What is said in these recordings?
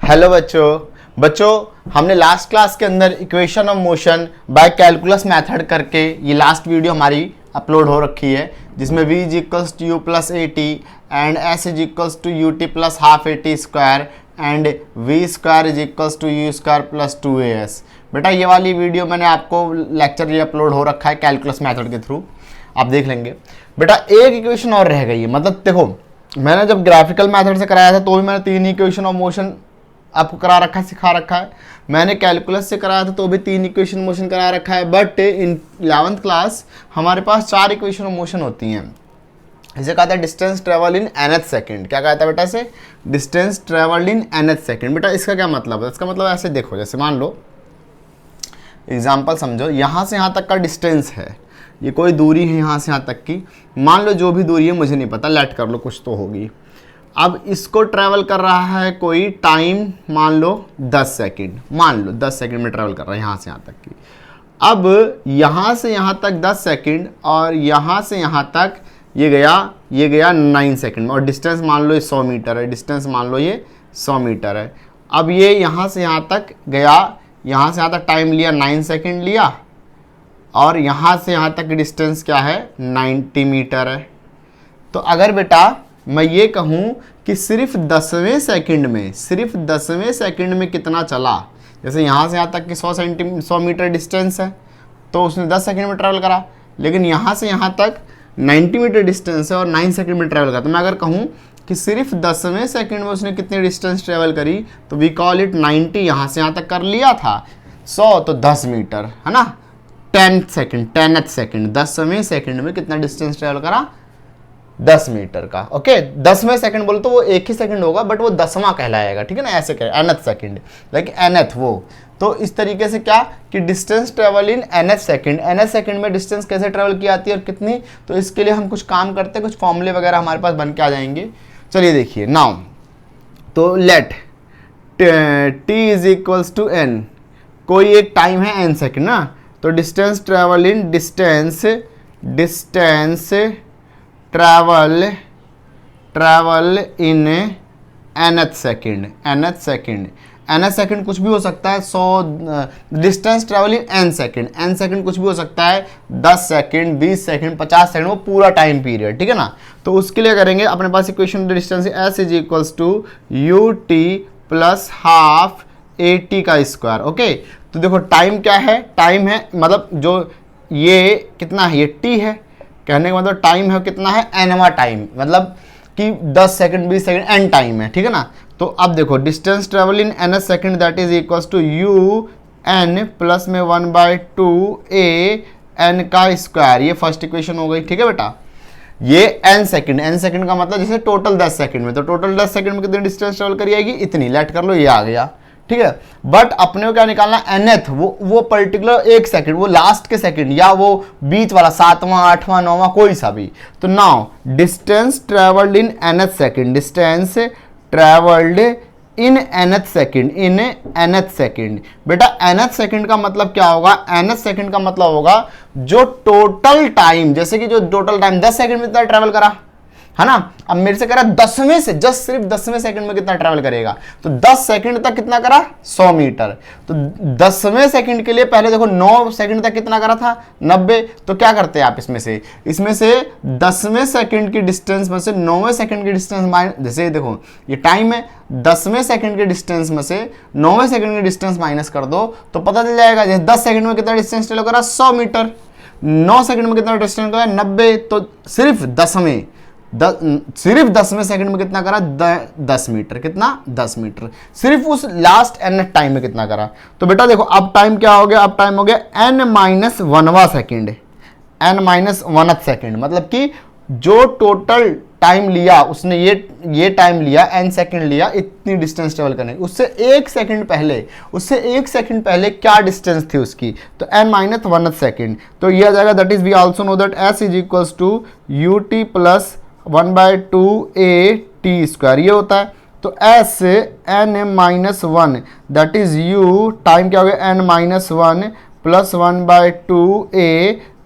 Hello बच्चों हमने last class के अंदर equation of motion by calculus method करके ये लास्ट वीडियो हमारी अपलोड हो रखी है, जिसमें v is equals to U plus A T and s is equals to U T plus half A T square and v square is equals to U square plus 2as। बेटा ये वाली video मैंने आपको lecture ये upload हो रखा है calculus method के थ्रू, आप देख लेंगे। बेटा एक इक्वेशन और रह गई है, मतलब देखो मैंने जब ग्राफिकल मेथड से कराया था तो भी मैंने 3 इक्वेशन ऑफ मोशन आपको करा रखा है, सिखा रखा है। मैंने कैलकुलस से कराया था तो भी 3 इक्वेशन मोशन करा रखा है। बट इन 11th क्लास हमारे पास 4 इक्वेशन ऑफ मोशन होती हैं। इसे कहता है distance travel in nth second. क्या कहता है बेटा इसे? Distance travelled in nth second. बेटा इसका क्या मतलब है? इसका मतलब ऐसे देखो, जैसे मान लो एग्जाम्पल समझो, यहाँ से यहाँ तक का डिस्टेंस है, ये कोई दूरी है यहाँ से यहाँ तक की, मान लो जो भी दूरी है मुझे नहीं पता, लेट कर लो कुछ तो होगी। अब इसको ट्रैवल कर रहा है कोई टाइम, मान लो 10 सेकंड, मान लो 10 सेकंड में ट्रैवल कर रहा है यहाँ से यहाँ तक की। अब यहाँ से यहाँ तक 10 सेकंड और यहाँ से यहाँ तक ये गया 9 सेकंड में, और डिस्टेंस मान लो ये 100 मीटर है, डिस्टेंस मान लो ये 100 मीटर है। अब ये यहाँ से यहाँ तक गया, यहाँ से यहाँ तक टाइम लिया 9 सेकंड लिया, और यहाँ से यहाँ तक डिस्टेंस क्या है 90 मीटर है। तो अगर बेटा मैं ये कहूँ कि सिर्फ 10वें सेकंड में कितना चला, जैसे यहाँ से यहाँ तक कि 100 मीटर डिस्टेंस है तो उसने 10 सेकंड में ट्रैवल करा, लेकिन यहाँ से यहाँ तक 90 मीटर डिस्टेंस है और 9 सेकंड में ट्रैवल करा। तो मैं अगर कहूँ कि सिर्फ 10वें सेकंड में उसने कितनी डिस्टेंस ट्रैवल करी, तो वी कॉल इट 90। यहाँ से यहाँ तक कर लिया था 100 तो 10 मीटर है ना। 10th सेकंड 10वें सेकंड में कितना डिस्टेंस ट्रैवल करा? 10 मीटर का। ओके 10वें सेकंड बोलो तो वो एक ही सेकंड होगा, बट वो 10वां कहलाएगा, ठीक है ना। ऐसे कह nth सेकंड, लाइक nth वो। तो इस तरीके से क्या कि distance travel in nth second में डिस्टेंस कैसे ट्रेवल की आती है और कितनी, तो इसके लिए हम कुछ काम करते हैं, कुछ फॉर्मूले वगैरह हमारे पास बन के आ जाएंगे। चलिए देखिए नाउ, तो let t is equals to n, कोई एक टाइम है n सेकंड ना, तो distance travel in travel in nth second कुछ भी हो सकता है। 100 distance travel in n second कुछ भी हो सकता है, 10 सेकंड 20 सेकंड 50 सेकंड, वो पूरा टाइम पीरियड, ठीक है ना। तो उसके लिए करेंगे अपने पास equation distance s is equals to U T plus half A t का स्क्वायर। ओके तो देखो टाइम क्या है, टाइम है मतलब जो ये कितना है, ये t है, कहने का मतलब टाइम है कितना है, nवां टाइम, मतलब कि 10 सेकंड 20 सेकंड n टाइम है, ठीक है ना। तो अब देखो distance travel in nth second that is equals to U n plus में 1/2 a n का स्क्वायर। ये फर्स्ट इक्वेशन हो गई, ठीक है बेटा। ये n सेकंड का मतलब जैसे टोटल 10 सेकंड में, तो टोटल 10 सेकंड में कितनी डिस्टेंस ट्रेवल करी आएगी, इतनी, लेट कर लो, ये आ गया, ठीक है। बट अपने को क्या निकालना, nth वो पर्टिकुलर एक सेकंड, वो लास्ट के सेकंड या वो बीच वाला 7वां 8वां 9वां कोई सा भी। तो now distance travelled in nth second, distance travelled in nth second. बेटा nth सेकंड का मतलब क्या होगा, nth सेकंड का मतलब होगा जो टोटल टाइम, जैसे कि जो टोटल टाइम 10 सेकंड में कितना ट्रेवल करा है ना। अब मेरे से कह रहा 10वें से, जस्ट सिर्फ 10वें सेकंड में कितना ट्रैवल करेगा, तो 10 सेकंड तक कितना करा 100 मीटर। तो 10वें सेकंड के लिए पहले देखो 9 सेकंड तक कितना करा था 90। तो क्या करते हैं आप इसमें से 10वें सेकंड की डिस्टेंस में से 9वें सेकंड की डिस्टेंस माइनस, जैसे देखो ये टाइम है, 10वें सेकंड के डिस्टेंस में से 9वें सेकंड की डिस्टेंस माइनस कर दो तो पता चल जाएगा। जैसे 10 सेकंड में कितना डिस्टेंस ट्रैवल करा 100 मीटर, 9 सेकंड में कितना डिस्टेंस करा 90, तो सिर्फ 10वें सेकंड में कितना करा 10 मीटर, कितना 10 मीटर, सिर्फ उस लास्ट n टाइम में कितना करा। तो बेटा देखो अब टाइम क्या हो गया, अब टाइम हो गया n-1वां सेकंड, n-1th सेकंड, मतलब कि जो टोटल टाइम लिया उसने ये टाइम लिया n सेकंड लिया इतनी डिस्टेंस ट्रेवल करने, उससे एक सेकंड पहले क्या डिस्टेंस थी उसकी, तो n-1th सेकंड। तो ये आ जाएगा, that is we also know that s is equals to U T plus 1/2 a t square, ये होता है। तो s n-1 that is u, time क्या हो गया n-1 plus 1/2 a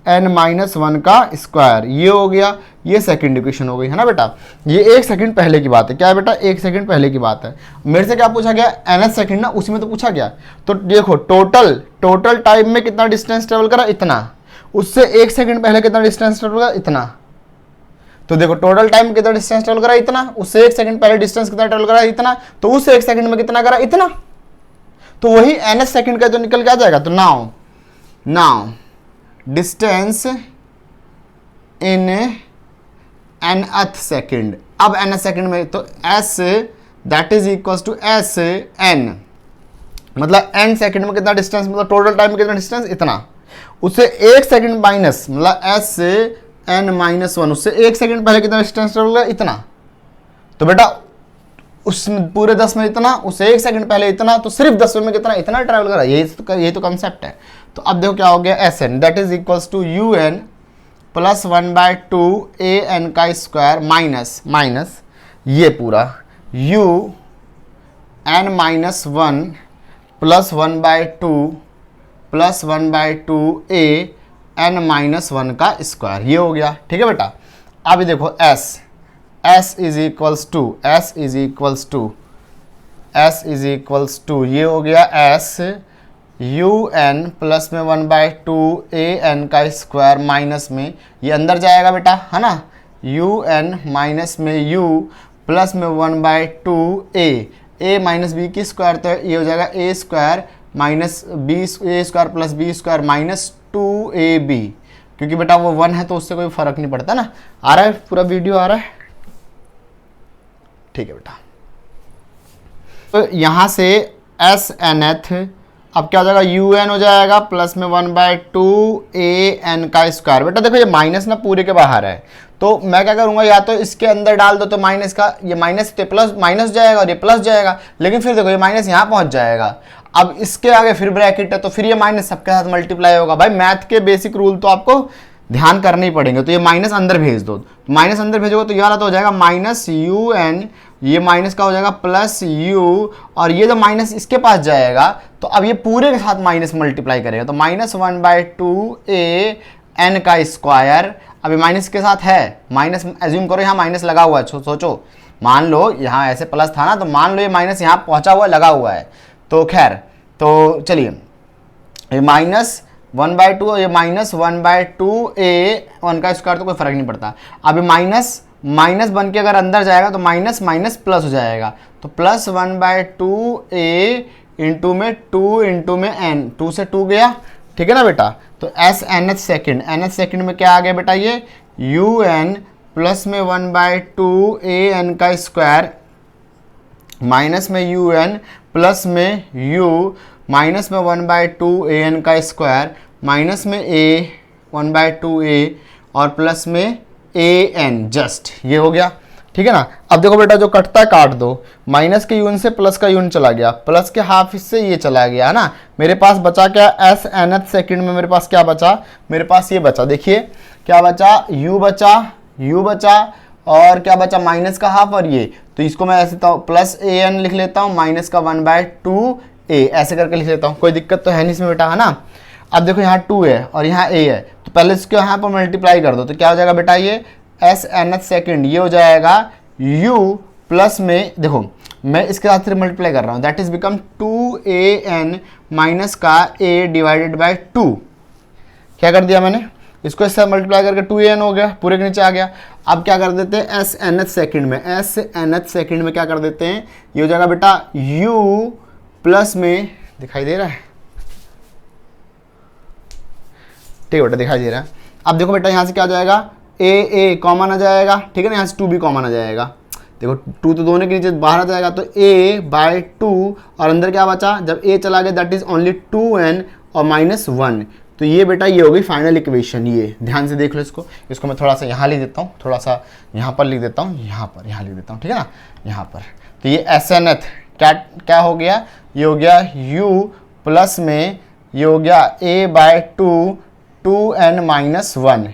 n minus one का स्क्वायर, ये हो गया, ये सेकंड इक्वेशन हो गई, है ना बेटा। ये 1 सेकंड पहले की बात है, क्या है बेटा, 1 सेकंड पहले की बात है। मेरे से क्या पूछा गया, nth सेकंड ना, उसी में तो पूछा गया। तो देखो टोटल टाइम में कितना डिस्टेंस ट्रेवल करा, इतना। उससे 1 सेकंड पहले कितना डिस्टेंस ट्रेवल करा, इतना। तो देखो टोटल टाइम कितना डिस्टेंस ट्रेवल करा, इतना। उससे 1 सेकंड पहले डिस्टेंस कितना ट्रेवल करा, इतना। तो उस 1 सेकंड में कितना करा, इतना। तो वही nth सेकंड का जो निकल के आ जाएगा। तो now distance in nth second. अब nth सेकंड में तो s that is equals to s n, मतलब n सेकंड में कितना डिस्टेंस, मतलब टोटल टाइम में कितना डिस्टेंस, इतना। उससे 1 सेकंड माइनस, मतलब s n माइनस 1, उससे 1 सेकंड पहले कितना डिस्टेंस ट्रेवल करा, इतना। तो बेटा उस पूरे 10 में इतना, उससे 1 सेकंड पहले इतना, तो सिर्फ 10 में कितना, इतना ट्रैवल करा। यही तो कंसेप्ट है। तो अब देखो क्या हो गया, S N that is equals to U N plus 1/2 A N का स्क्वायर माइनस ये पूरा यू एन माइनस 1 प्लस 1/2 ए एन माइनस 1 का स्क्वायर, ये हो गया। ठीक है बेटा। अभी देखो s इज इक्वल्स टू ये हो गया s यू एन प्लस में 1/2 ए एन का स्क्वायर माइनस में ये अंदर जाएगा बेटा, है ना, यू एन माइनस में यू प्लस में 1/2 ए माइनस बी की स्क्वायर, तो ये हो जाएगा a square minus b a square plus b square minus 2ab, क्योंकि बेटा वो 1 है तो उससे कोई फर्क नहीं पड़ता ना। आ रहा है पूरा वीडियो, आ रहा है, ठीक है बेटा। तो यहां से एस एन एथ अब क्या हो जाएगा, यू एन हो जाएगा प्लस में 1/2 ए एन का स्क्वायर। बेटा देखो ये माइनस ना पूरे के बाहर है, तो मैं क्या करूंगा, या तो इसके अंदर डाल दो तो माइनस का ये माइनस तो प्लस माइनस जाएगा और ये प्लस जाएगा, लेकिन फिर देखो ये माइनस यहाँ पहुंच जाएगा। अब इसके आगे फिर ब्रैकेट है तो फिर ये माइनस सबके साथ मल्टीप्लाई होगा। भाई मैथ के बेसिक रूल तो आपको ध्यान करने ही पड़ेंगे। तो ये माइनस अंदर भेज दो, माइनस अंदर भेजोगे तो ये वाला तो हो जाएगा माइनस यू एन, ये माइनस का हो जाएगा प्लस यू, और ये जो माइनस इसके पास जाएगा तो अब ये पूरे के साथ माइनस मल्टीप्लाई करेगा, तो माइनस 1/2 ए एन का स्क्वायर। अभी माइनस के साथ है, माइनस एज्यूम करो यहाँ माइनस लगा हुआ है, सोचो मान लो यहाँ ऐसे प्लस था ना, तो मान लो ये माइनस यहाँ पहुँचा हुआ लगा हुआ है, तो खैर तो चलिए ये माइनस 1/2 ये माइनस 1/2 ए 1 का स्क्वायर, तो कोई फर्क नहीं पड़ता। अभी माइनस बन के अगर अंदर जाएगा तो माइनस माइनस प्लस हो जाएगा, तो प्लस 1/2 ए इंटू में 2 इंटू में एन, 2 से 2 गया, ठीक है ना बेटा। तो एस एन एच सेकेंड में क्या आ गया बेटा, ये यू एन प्लस में 1/2 ए एन का स्क्वायर माइनस में यू एन प्लस में यू माइनस में 1/2 ए एन का स्क्वायर माइनस में ए 1/2 ए और प्लस में ए एन, जस्ट ये हो गया, ठीक है ना। अब देखो बेटा जो कटता है काट दो, माइनस के यून से प्लस का यून चला गया, प्लस के हाफ से ये चला गया, है ना। मेरे पास बचा क्या, एस एन एथ सेकेंड में मेरे पास क्या बचा, मेरे पास ये बचा, देखिए क्या बचा, यू बचा और क्या बचा, माइनस का हाफ और ये, तो इसको मैं ऐसे प्लस ए एन लिख लेता हूँ माइनस का 1/2 ए, ऐसे करके लिख लेता हूँ, कोई दिक्कत तो है नहीं इसमें बेटा, है ना। अब देखो यहाँ 2 है और यहाँ a है, तो पहले इसको यहाँ पर मल्टीप्लाई कर दो, तो क्या हो जाएगा बेटा, ये एस एन एथ सेकेंड ये हो जाएगा u प्लस में, देखो मैं इसके साथ फिर मल्टीप्लाई कर रहा हूँ, that is become 2an minus का a डिवाइडेड बाय 2। क्या कर दिया मैंने, इसको इससे मल्टीप्लाई करके 2an हो गया, पूरे के नीचे आ गया। अब क्या कर देते हैं एस एन एथ सेकेंड में क्या कर देते हैं, ये हो जाएगा बेटा u प्लस में, दिखाई दे रहा है, ठीक है बेटा दिखाई दे रहा है। अब देखो बेटा यहाँ से क्या आ जाएगा, ए कॉमन आ जाएगा, ठीक है ना, यहाँ से 2 भी कॉमन आ जाएगा, देखो 2 तो दोनों के नीचे बाहर आ जाएगा, तो a/2 और अंदर क्या बचा, जब a चला गया दैट इज ओनली 2n और माइनस 1, तो ये बेटा ये हो गई फाइनल इक्वेशन। ये ध्यान से देख लो, इसको मैं थोड़ा सा यहाँ लिख देता हूँ, थोड़ा सा यहाँ पर लिख देता हूँ, यहाँ लिख देता हूँ, ठीक है ना, यहाँ पर। तो ये एस एन एथ क्या हो गया, ये हो गया u प्लस में ये हो गया a/2 2n माइनस 1,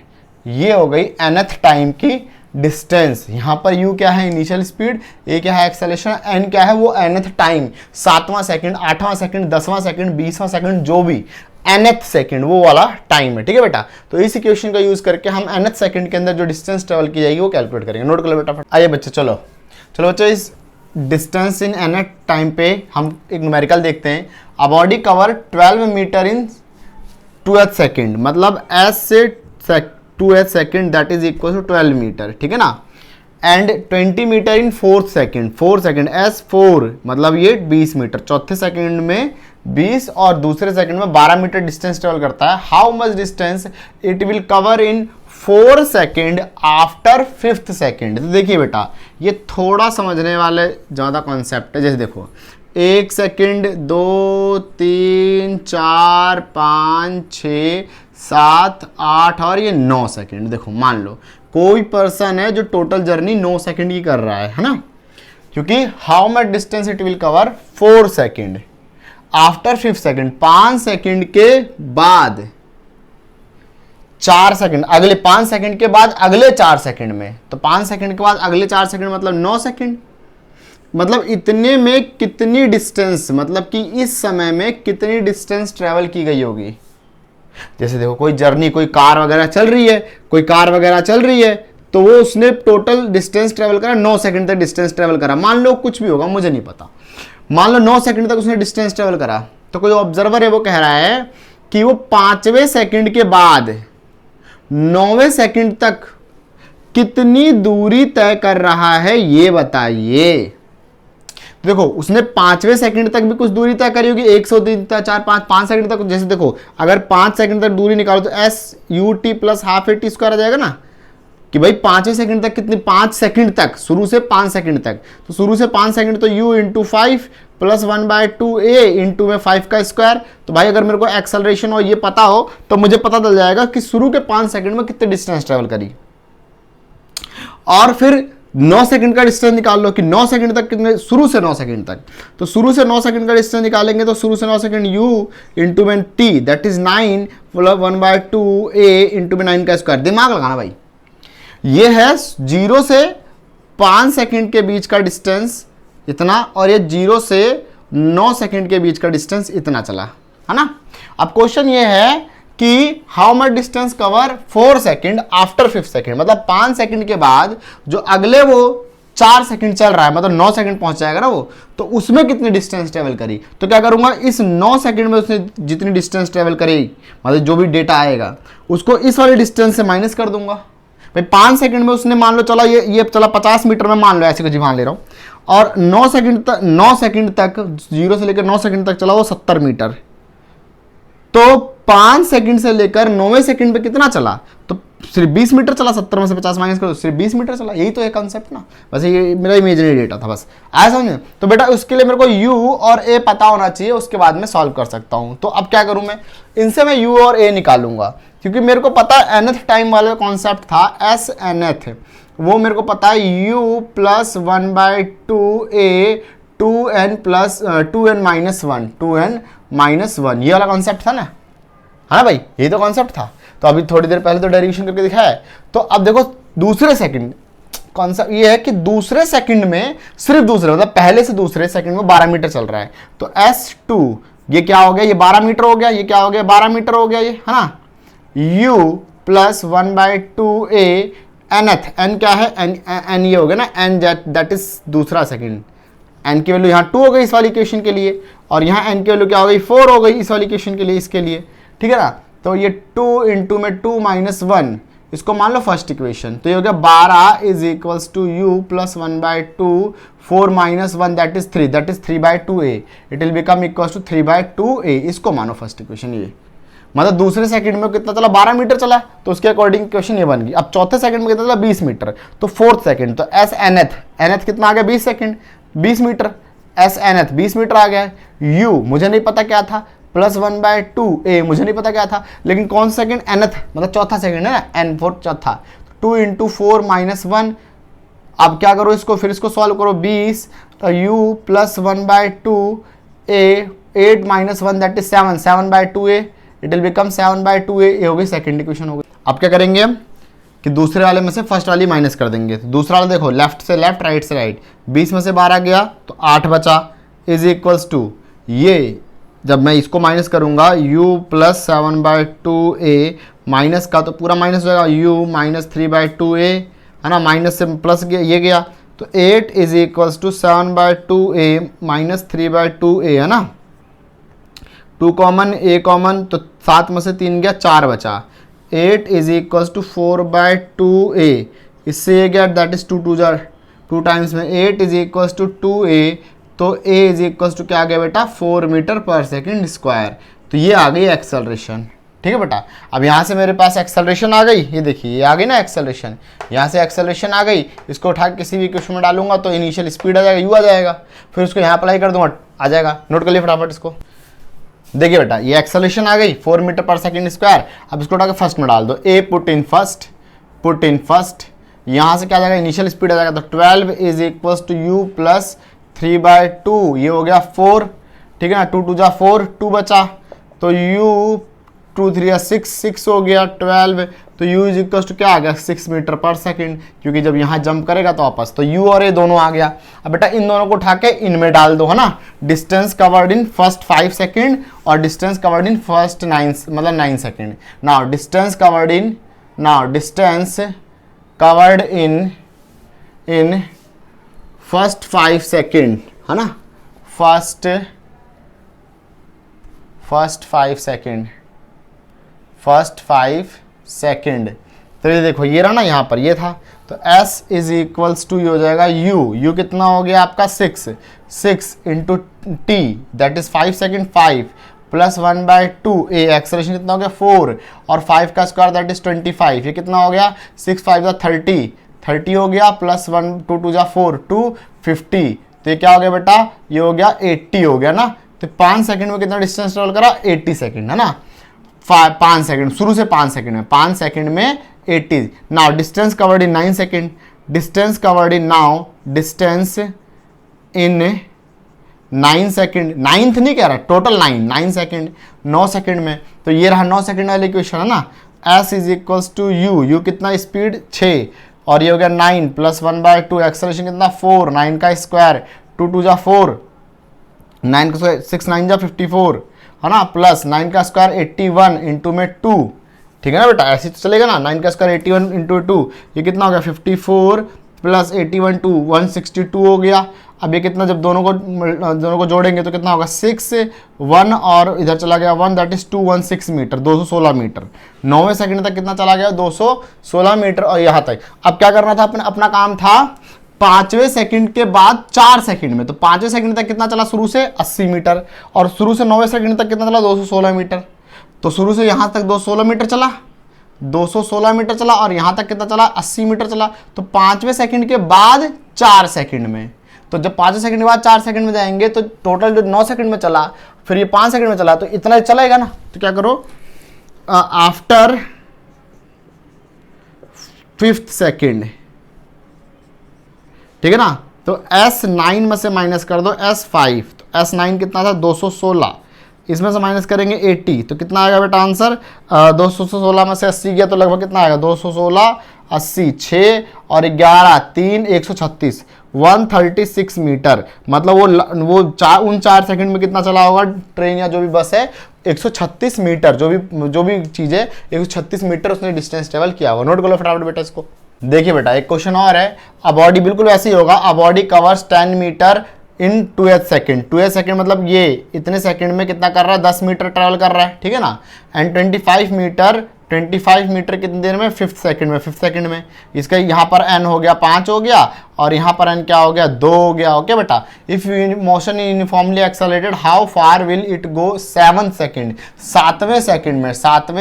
ये हो गई nth टाइम की डिस्टेंस, यहाँ पर u क्या है इनिशियल स्पीड, a क्या है एक्सेलरेशन, n क्या है वो nth टाइम, 7वां सेकंड, 8वां सेकंड, 10वां सेकंड, 20वां सेकंड, जो भी nth सेकंड वो वाला टाइम है, ठीक है बेटा। तो इस इक्वेशन का यूज करके हम nth सेकंड के अंदर जो डिस्टेंस ट्रेवल की जाएगी वो कैलकुलेट करेंगे। नोट कर लो बेटा। आइए बच्चे, चलो बच्चों, इस डिस्टेंस इन nth टाइम पे हम एक न्यूमेरिकल देखते हैं। A body cover 12 metre in 2h second, मतलब s से 2h second that is equal to 12 metre, ठीक है ना। And 20 metre in 4th second, 4 second s4 मतलब ये 20 मीटर, चौथे सेकेंड में 20 और दूसरे सेकेंड में 12 मीटर डिस्टेंस ट्रेवल करता है। How much distance it will cover in 4 second after 5th second. तो देखिए बेटा, ये थोड़ा समझने वाले ज़्यादा कॉन्सेप्ट है। जैसे देखो 1 सेकेंड, 2, 3, 4, 5, 6, 7, 8 और ये 9 सेकेंड। देखो मान लो कोई पर्सन है जो टोटल जर्नी 9 सेकेंड की कर रहा है ना, क्योंकि how much distance it will cover 4 second after 5th second, 5 second के बाद 4 सेकेंड, अगले 5 सेकेंड के बाद अगले 4 सेकेंड में, तो 5 सेकेंड के बाद अगले 4 सेकेंड मतलब 9 सेकेंड। मतलब इतने में कितनी डिस्टेंस, मतलब कि इस समय में कितनी डिस्टेंस ट्रेवल की गई होगी। जैसे देखो कोई जर्नी, कोई कार वगैरह चल रही है, तो वो उसने टोटल डिस्टेंस ट्रेवल करा 9 सेकंड तक डिस्टेंस ट्रेवल करा। मान लो कुछ भी होगा, मुझे नहीं पता, मान लो 9 सेकंड तक उसने डिस्टेंस ट्रेवल करा। तो कोई ऑब्जर्वर है वो कह रहा है कि वो 5वें सेकंड के बाद 9वें सेकंड तक कितनी दूरी तय कर रहा है, ये बताइए। देखो उसने 5वें सेकंड तक भी कुछ दूरी तय करी होगी, 1 2 3 4 5 सेकंड तक। जैसे देखो अगर 5 सेकंड तक दूरी निकालो तो SUT plus half AT square आ जाएगा ना, कि भाई 5वें सेकंड तक कितनी, 5 सेकंड तक, शुरू से 5 सेकंड तक, तो शुरू से 5 सेकंड तो U into 5 plus 1/2A into में 5 का स्क्वायर। तो भाई अगर मेरे को एक्सेलरेशन और ये पता हो तो मुझे पता चल जाएगा कि शुरू के 5 सेकंड में कितने डिस्टेंस ट्रेवल करी। और फिर 9 सेकंड का डिस्टेंस निकाल लो कि 9 सेकंड तक कितने, शुरू से 9 सेकंड तक, तो शुरू से 9 सेकंड का डिस्टेंस निकालेंगे तो शुरू से 9 सेकंड U इंटू में T that is 9 plus 1/2A into में 9 का स्क्वायर। दिमाग लगाना भाई, ये है 0 से 5 सेकंड के बीच का डिस्टेंस इतना, और ये 0 से 9 सेकंड के बीच का डिस्टेंस इतना चला, है ना। अब क्वेश्चन ये है कि how much distance cover 4 second after 5th second, मतलब 5 सेकंड के बाद जो अगले वो 4 सेकंड चल रहा है, मतलब 9 सेकंड पहुंच जाएगा ना वो, तो उसमें कितनी डिस्टेंस ट्रेवल करी। तो क्या करूंगा, इस 9 सेकंड में उसने जितनी डिस्टेंस ट्रेवल करी, मतलब जो भी डेटा आएगा उसको इस वाले डिस्टेंस से माइनस कर दूंगा। भाई 5 सेकंड में उसने मान लो चला ये चला 50 मीटर में, मान लो ऐसे कुछ मान ले रहा हूँ, और 9 सेकंड तक 0 से लेकर 9 सेकंड तक चला वो 70 मीटर। तो 5 सेकंड से लेकर 9वें सेकंड पे कितना चला, तो सिर्फ 20 मीटर चला, 70 में से 50 माइनस करो, सिर्फ 20 मीटर चला। यही तो है कॉन्सेप्ट ना, बस ये मेरा इमेजिनरी डेटा था, बस आया समझ में। तो बेटा उसके लिए मेरे को U और A पता होना चाहिए, उसके बाद में सॉल्व कर सकता हूं। तो अब क्या करूं मैं, इनसे मैं U और A निकालूंगा, क्योंकि मेरे को पता है nth टाइम वाला कॉन्सेप्ट था SNth, वो मेरे को पता है U plus 1/2A 2n plus 2n minus 1, ये वाला कॉन्सेप्ट था ना, है ना भाई, यही तो कॉन्सेप्ट था। तो अभी थोड़ी देर पहले तो डेरिवेशन करके दिखाया है। तो अब देखो दूसरे सेकंड, कॉन्सेप्ट ये है कि दूसरे सेकंड में, सिर्फ दूसरे मतलब पहले से दूसरे सेकंड में 12 मीटर चल रहा है, तो S2 ये क्या हो गया, ये 12 मीटर हो गया, ये क्या हो गया 12 मीटर हो गया, ये है ना। U plus 1/2A nth, n क्या है, n ये हो गया ना, n दैट इज दूसरा सेकंड, n की वैल्यू यहाँ 2 हो गई इस वाली इक्वेशन के लिए, और यहाँ n की वैल्यू क्या हो गई 4 हो गई इस वाली इक्वेशन के लिए, इसके लिए, ठीक है ना। तो ये 2 इंटू में 2 माइनस 1, इसको मान लो फर्स्ट इक्वेशन, तो ये हो गया 12 is equals to U plus 1/2 4 minus 1 that is 3/2A, it will become equals to 3/2A, इसको मानो फर्स्ट इक्वेशन। ये मतलब दूसरे सेकंड में कितना चला, 12 मीटर चला, तो उसके अकॉर्डिंग इक्वेशन ये बन गई। अब चौथे सेकंड में कितना चला, 20 मीटर, तो 4th सेकंड, तो SNth कितना आ गया 20 सेकंड 20 मीटर, SNth 20 मीटर आ गया। U मुझे नहीं पता क्या था, प्लस 1/2A मुझे नहीं पता क्या था, लेकिन कौन सा सेकंड, nth मतलब चौथा सेकंड है ना, n4 चौथा, 2 इंटू 4 माइनस 1। अब क्या करो इसको, फिर इसको सॉल्व करो 20, तो U plus 1/2A 8 minus 1 that is 7/2A, it will become 7/2A, ये हो गई सेकंड इक्वेशन हो गई। अब क्या करेंगे हम, कि दूसरे वाले में से फर्स्ट वाली माइनस कर देंगे। तो दूसरा वाला देखो, लेफ्ट से लेफ्ट राइट से राइट, 20 में से 12 गया तो 8 बचा, इज इक्वल्स टू ये जब मैं इसको माइनस करूंगा u प्लस 7/2a माइनस का तो पूरा माइनस हो जाएगा u माइनस 3/2a, है ना, माइनस से प्लस ये गया तो 8 is equals to 7/2a minus 3/2a, है ना, 2 कॉमन a कॉमन तो 7 में से 3 गया 4 बचा, 8 इज इक्वल्स टू 4/2a, इससे ये गया दैट इज 2 टाइम्स में 8 इज इक्वल्स टू 2a, तो a इज इक्वल्स टू क्या आ गया बेटा 4 मीटर पर सेकेंड स्क्वायर। तो ये आ गई एक्सेलरेशन, ठीक है बेटा। अब यहाँ से मेरे पास एक्सेलरेशन आ गई, ये देखिए ये आ गई ना एक्सेलरेशन, यहाँ से एक्सेलरेशन आ गई, इसको उठा के किसी भी इक्वेशन में डालूंगा तो इनिशियल स्पीड आ जाएगा, u आ जाएगा, फिर उसको यहाँ अप्लाई कर दूंगा आ जाएगा। नोट कर लिए फटाफट इसको। देखिए बेटा ये एक्सेलरेशन आ गई 4 मीटर पर सेकेंड स्क्वायर। अब इसको उठा के फर्स्ट में डाल दो, a पुट इन फर्स्ट, यहाँ से क्या आ जाएगा इनिशियल स्पीड आ जाएगा, तो 12 is equals to u plus 3/2, ये हो गया 4, ठीक है ना, 2 2 4, 2 बचा तो u 2 3 6 हो गया 12, तो u इज इक्वल टू क्या आ गया 6 मीटर पर सेकेंड, क्योंकि जब यहाँ जंप करेगा तो वापस तो u और a दोनों आ गया। अब बेटा इन दोनों को उठा के इनमें डाल दो, है ना, distance covered in first 5 second और distance covered in first 9 second. Now distance covered in first 5 second, है ना, फर्स्ट 5 सेकेंड। तो ये देखो ये रहा ना, यहाँ पर ये था, तो s इज इक्वल्स टू ये हो जाएगा u कितना हो गया आपका 6 into t that is 5 second, 5 plus 1/2 a acceleration कितना हो गया 4 और 5 का स्क्वायर दैट इज 25, ये कितना हो गया 6 5 30 हो गया, प्लस 1 2 2 4 250, तो ये क्या हो गया बेटा ये हो गया 80 हो गया ना। तो 5 सेकंड में कितना डिस्टेंस ट्रेवल करा 80 सेकंड, है ना, 5 सेकंड शुरू से 5 सेकंड में 5 सेकंड में 80। Now distance covered in 9 second, distance covered in now distance in 9 second, ninth नहीं कह रहा टोटल 9 सेकंड 9 सेकंड में, तो ये रहा 9 सेकंड वाली इक्वेशन, है ना, s is equals to u कितना स्पीड 6 और ये हो गया 9 प्लस 1/2 एक्सेलरेशन कितना 4, 9 का स्क्वायर 2 2 4, 9 का 6 9 54, है ना, प्लस 9 का स्क्वायर 81 इंटू में 2, ठीक है ना बेटा, ऐसे तो चलेगा ना, 9 का स्क्वायर 81 इंटू 2 ये कितना हो गया 54 प्लस 81 2 162 हो गया। अब ये कितना जब दोनों को जोड़ेंगे तो कितना होगा 6 1 और इधर चला गया 1 दैट इज 216 मीटर 216 मीटर। 9वें सेकंड तक कितना चला गया 216 मीटर और यहाँ तक। अब क्या करना था अपना काम था 5वें सेकंड के बाद 4 सेकंड में, तो 5वें सेकंड तक कितना चला शुरू से 80 मीटर और शुरू से 9वें सेकंड तक कितना चला 216 मीटर। तो शुरू से यहाँ तक 216 मीटर चला 216 मीटर चला और यहाँ तक कितना चला 80 मीटर चला। तो 5वें सेकंड के बाद 4 सेकंड में, तो जब 5वें सेकंड के बाद 4 सेकंड में जाएंगे तो टोटल जो 9 सेकंड में चला फिर ये 5 सेकंड में चला तो इतना चलेगा ना। तो क्या करो आफ्टर 5th सेकंड, ठीक है ना, तो S9 में से माइनस कर दो S5, तो S9 कितना था 216, इसमें से माइनस करेंगे 80 तो कितना आएगा बेटा आंसर 216 में से 80 गया तो लगभग कितना आएगा 216 80 6 और 11 3 136 136 मीटर। मतलब वो उन 4 सेकंड में कितना चला होगा ट्रेन या जो भी बस है 136 मीटर, जो भी चीज़ है 136 मीटर उसने डिस्टेंस ट्रेवल किया होगा। नोट कर लो फटाफट बेटा इसको। देखिए बेटा एक क्वेश्चन और है, अ बॉडी बिल्कुल वैसे ही होगा, a body covers 10 metre in 2h second. 2h second मतलब ये इतने सेकंड में कितना कर रहा है 10 मीटर ट्रेवल कर रहा है, ठीक है ना। एंड 25 मीटर कितनी देर में 5th सेकंड में, 5th सेकंड में। इसका यहाँ पर n हो गया 5 हो गया और यहाँ पर n क्या हो गया 2 हो गया। ओके बेटा, if motion uniformly accelerated how far will it go 7th second, 7वें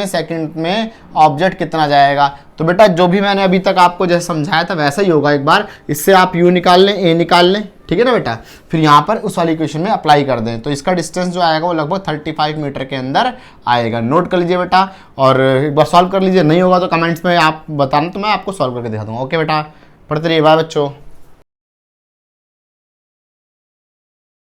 सेकंड में ऑब्जेक्ट कितना जाएगा। तो बेटा जो भी मैंने अभी तक आपको जैसे समझाया था वैसा ही होगा, एक बार इससे आप u निकाल लें a निकाल लें, ठीक है ना बेटा, फिर यहाँ पर उस वाली इक्वेशन में अप्लाई कर दें तो इसका डिस्टेंस जो आएगा वो लगभग 35 मीटर के अंदर आएगा। नोट कर लीजिए बेटा और एक बार सॉल्व कर लीजिए, नहीं होगा तो कमेंट्स में आप बताना तो मैं आपको सॉल्व करके दिखा दूंगा। ओके बेटा, पढ़ते रहिए, बाय बच्चों।